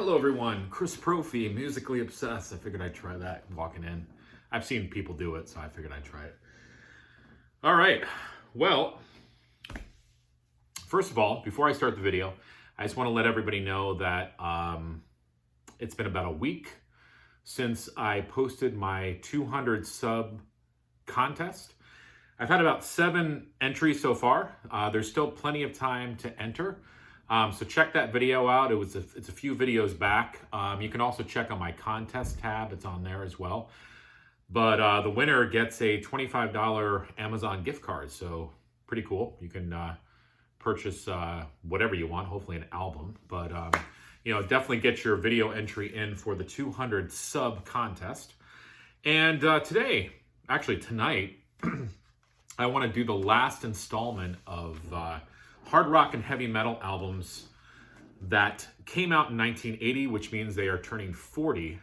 Hello everyone, Chris Profi, Musically Obsessed. I figured I'd try that walking in. I've seen people do it, so I figured I'd try it. All right, well, first of all, before I start the video, I just want to let everybody know that it's been about a week since I posted my 200 sub contest. I've had about 7 entries so far. There's still plenty of time to enter. So check that video out. It's a few videos back. You can also check on my contest tab. It's on there as well. But the winner gets a $25 Amazon gift card. So pretty cool. You can purchase whatever you want, hopefully an album. But definitely get your video entry in for the 200 sub contest. And tonight, I want to do the last installment of hard rock and heavy metal albums that came out in 1980, which means they are turning 40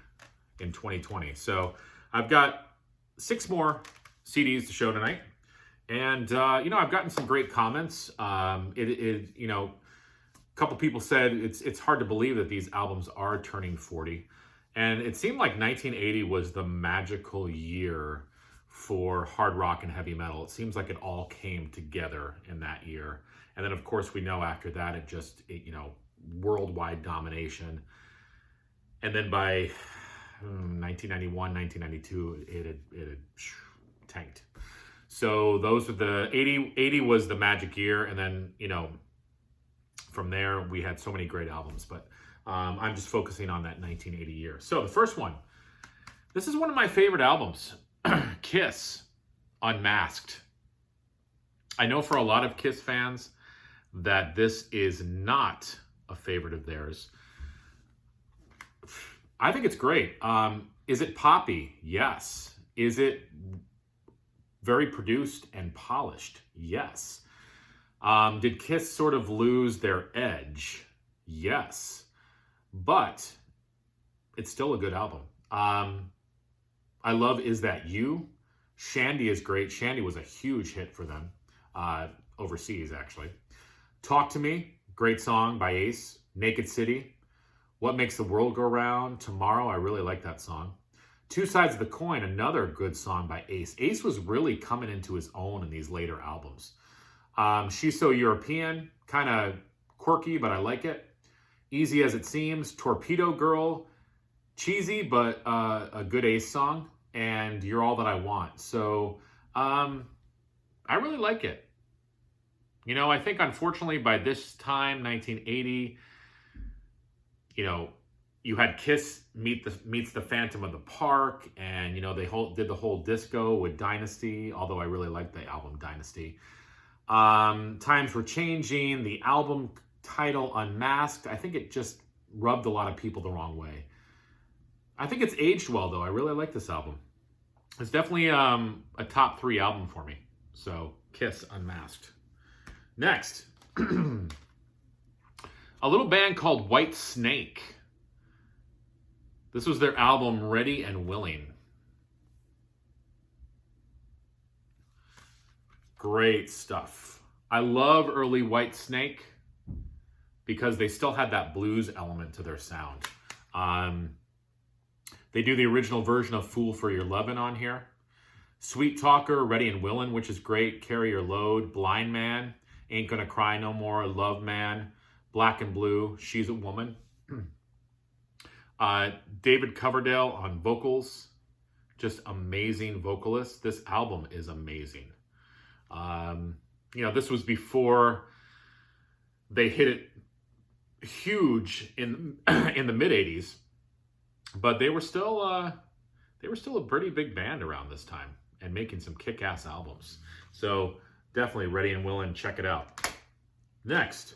in 2020. So I've got 6 more CDs to show tonight. And, I've gotten some great comments. A couple people said it's hard to believe that these albums are turning 40. And it seemed like 1980 was the magical year for hard rock and heavy metal. It seems like it all came together in that year. And then, of course, we know after that, it worldwide domination. And then by 1991, 1992, it had tanked. So those are the 80 was the magic year. And then, from there, we had so many great albums. But I'm just focusing on that 1980 year. So the first one, this is one of my favorite albums, Kiss, Unmasked. I know for a lot of Kiss fans that this is not a favorite of theirs. I think it's great. Is it poppy? Yes. Is it very produced and polished? Yes. Did Kiss sort of lose their edge? Yes. But it's still a good album. I love Is That You? Shandy is great. Shandy was a huge hit for them, overseas actually. Talk to Me, great song by Ace. Naked City, What Makes the World Go Round, Tomorrow, I really like that song. Two Sides of the Coin, another good song by Ace. Ace was really coming into his own in these later albums. She's So European, kind of quirky, but I like it. Easy As It Seems, Torpedo Girl, cheesy, but a good Ace song. And You're All That I Want. So I really like it. I think unfortunately by this time, 1980, you had Kiss meets the Phantom of the Park, and they did the whole disco with Dynasty, although I really liked the album Dynasty. Times were changing. The album title Unmasked, I think it just rubbed a lot of people the wrong way. I think it's aged well though. I really like this album. It's definitely a top 3 album for me. So Kiss Unmasked. Next, a little band called Whitesnake. This was their album Ready and Willing. Great stuff. I love early Whitesnake because they still had that blues element to their sound. They do the original version of Fool for Your Lovin' on here. Sweet Talker, Ready and Willin', which is great. Carry Your Load, Blind Man, Ain't Gonna Cry No More, Love Man, Black and Blue, She's a Woman. David Coverdale on vocals, just amazing vocalist. This album is amazing. This was before they hit it huge in the mid 80s, but they were still a pretty big band around this time and making some kick-ass albums. So definitely Ready and Willing, check it out. Next,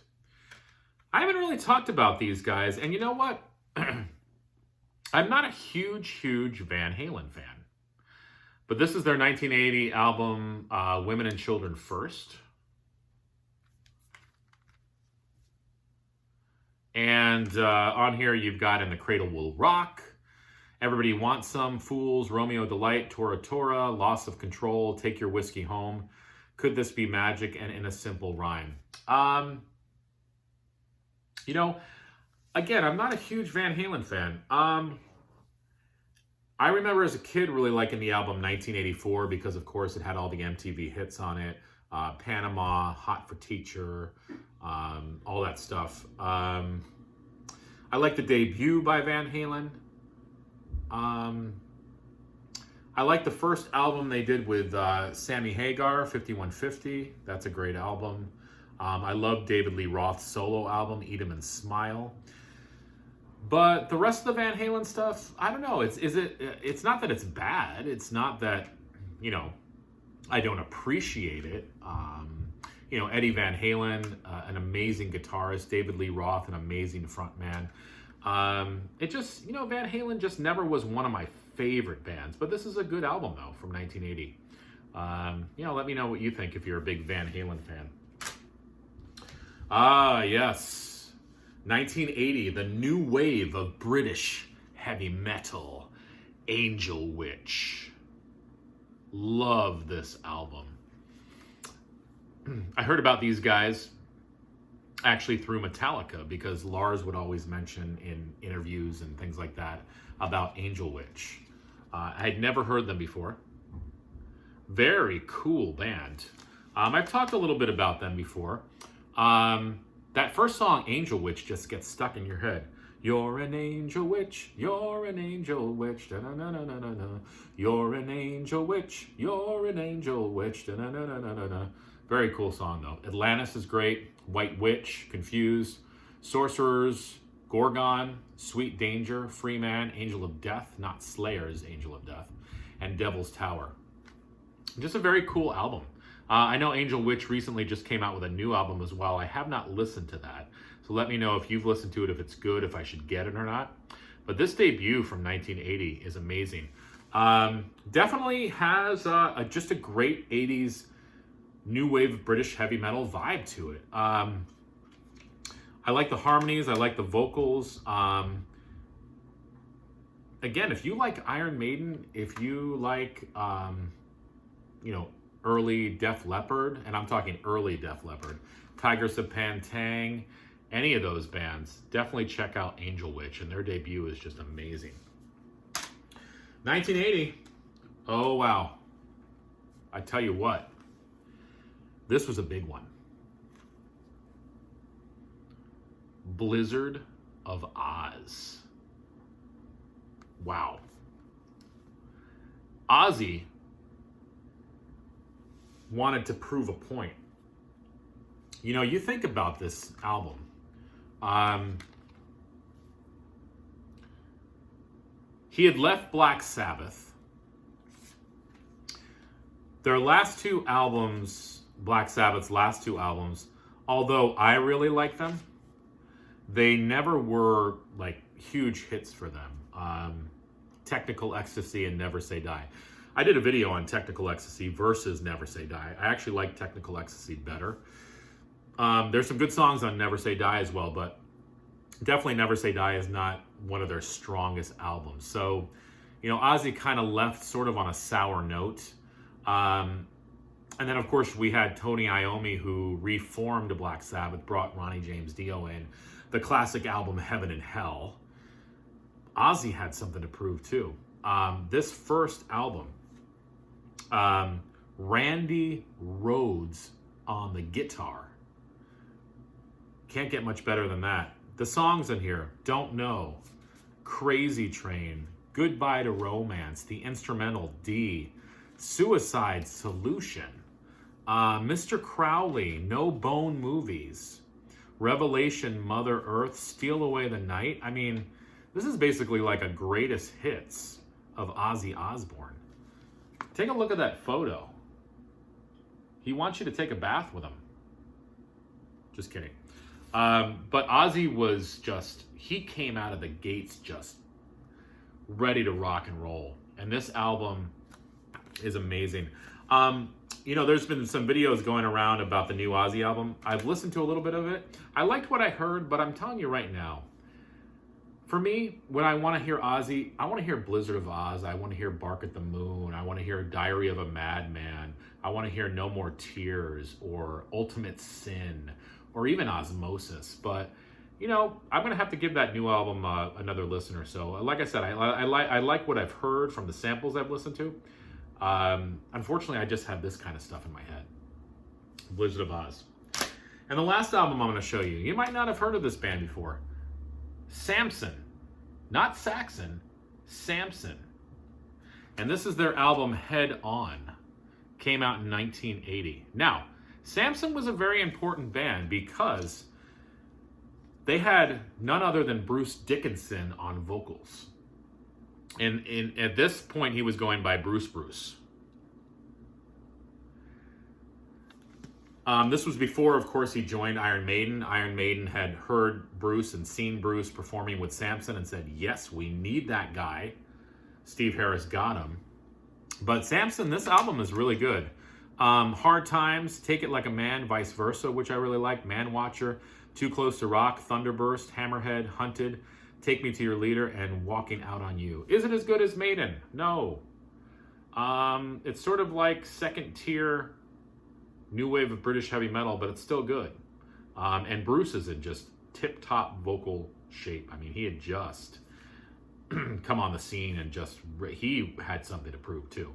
I haven't really talked about these guys, and you know what? I'm not a huge Van Halen fan, but this is their 1980 album, Women and Children First. And on here you've got In the Cradle Will Rock, Everybody Wants Some, Fools, Romeo Delight, Tora Tora, Loss of Control, Take Your Whiskey Home, Could This Be Magic, and In a Simple Rhyme. Again, I'm not a huge Van Halen fan. I remember as a kid really liking the album 1984 because, of course, it had all the MTV hits on it. Panama, Hot for Teacher, all that stuff. I like the debut by Van Halen. I like the first album they did with Sammy Hagar, 5150. That's a great album. I love David Lee Roth's solo album, Eat 'Em and Smile. But the rest of the Van Halen stuff, I don't know. It's not that it's bad. It's not that, I don't appreciate it. Eddie Van Halen, an amazing guitarist. David Lee Roth, an amazing frontman. It just, Van Halen just never was one of my favorite bands. But this is a good album, though, from 1980. Let me know what you think if you're a big Van Halen fan. Yes. 1980, the new wave of British heavy metal, Angel Witch. Love this album. I heard about these guys actually through Metallica because Lars would always mention in interviews and things like that about Angel Witch. I had never heard them before. Very cool band. I've talked a little bit about them before. That first song, Angel Witch, just gets stuck in your head. You're an angel witch, you're an angel witch, da-na-na-na-na-na. You're an angel witch, you're an angel witch, da-na-na-na-na-na. Very cool song, though. Atlantis is great. White Witch, Confused, Sorcerers, Gorgon, Sweet Danger, Free Man, Angel of Death, not Slayer's Angel of Death, and Devil's Tower. Just a very cool album. I know Angel Witch recently just came out with a new album as well. I have not listened to that. So let me know if you've listened to it, if it's good, if I should get it or not. But this debut from 1980 is amazing. Definitely has just a great 80s new wave of British heavy metal vibe to it. I like the harmonies. I like the vocals. Again, if you like Iron Maiden, if you like, early Def Leppard, and I'm talking early Def Leppard, Tigers of Pantang, any of those bands, definitely check out Angel Witch, and their debut is just amazing. 1980, oh wow. I tell you what, this was a big one. Blizzard of Oz. Wow. Ozzy wanted to prove a point. You think about this album. He had left Black Sabbath. Their last two albums, Black Sabbath's last two albums, although I really like them, they never were like huge hits for them. Technical Ecstasy and Never Say Die. I did a video on Technical Ecstasy versus Never Say Die. I actually like Technical Ecstasy better. There's some good songs on Never Say Die as well, but definitely Never Say Die is not one of their strongest albums. So, Ozzy kind of left sort of on a sour note. And then, of course, we had Tony Iommi, who reformed Black Sabbath, brought Ronnie James Dio in. The classic album Heaven and Hell. Ozzy had something to prove, too. This first album, Randy Rhoads on the guitar. Can't get much better than that. The songs in here, Don't Know, Crazy Train, Goodbye to Romance, the instrumental D, Suicide Solution, Mr. Crowley, No Bone Movies, Revelation, Mother Earth, Steal Away the Night. I mean, this is basically like a greatest hits of Ozzy Osbourne. Take a look at that photo. He wants you to take a bath with him. Just kidding. But Ozzy was he came out of the gates just ready to rock and roll. And this album is amazing. There's been some videos going around about the new Ozzy album. I've listened to a little bit of it. I liked what I heard, but I'm telling you right now, for me, when I want to hear Ozzy, I want to hear Blizzard of Oz. I want to hear Bark at the Moon. I want to hear Diary of a Madman. I want to hear No More Tears or Ultimate Sin or even Osmosis. But you know, I'm gonna have to give that new album another listen or so. Like I said, I like what I've heard from the samples I've listened to. Unfortunately, I just have this kind of stuff in my head. Blizzard of Oz. And the last album I'm going to show you, you might not have heard of this band before. Samson. Not Saxon, Samson. And this is their album Head On. Came out in 1980. Now, Samson was a very important band because they had none other than Bruce Dickinson on vocals. And at this point, he was going by Bruce. This was before, of course, he joined Iron Maiden. Iron Maiden had heard Bruce and seen Bruce performing with Samson and said, yes, we need that guy. Steve Harris got him. But Samson, this album is really good. Hard Times, Take It Like a Man, Vice Versa, which I really like. Man Watcher, Too Close to Rock, Thunderburst, Hammerhead, Hunted, Take Me to Your Leader, and Walking Out on You. Is it as good as Maiden? No. It's sort of like second tier new wave of British heavy metal, but it's still good. And Bruce is in just tip-top vocal shape. I mean, he had just come on the scene and he had something to prove too.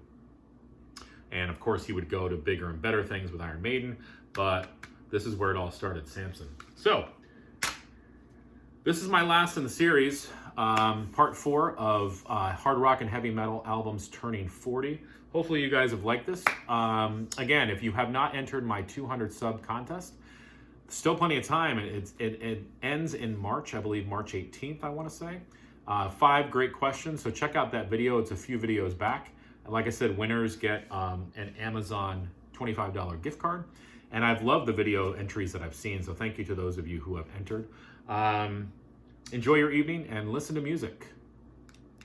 And of course, he would go to bigger and better things with Iron Maiden, but this is where it all started, Samson. So, this is my last in the series, part 4 of hard rock and heavy metal albums turning 40. Hopefully you guys have liked this. Again, if you have not entered my 200 sub contest, still plenty of time. It ends in March, I believe March 18th, I want to say. 5 great questions, so check out that video. It's a few videos back. Like I said, winners get an Amazon $25 gift card. And I've loved the video entries that I've seen, so thank you to those of you who have entered. Enjoy your evening and listen to music.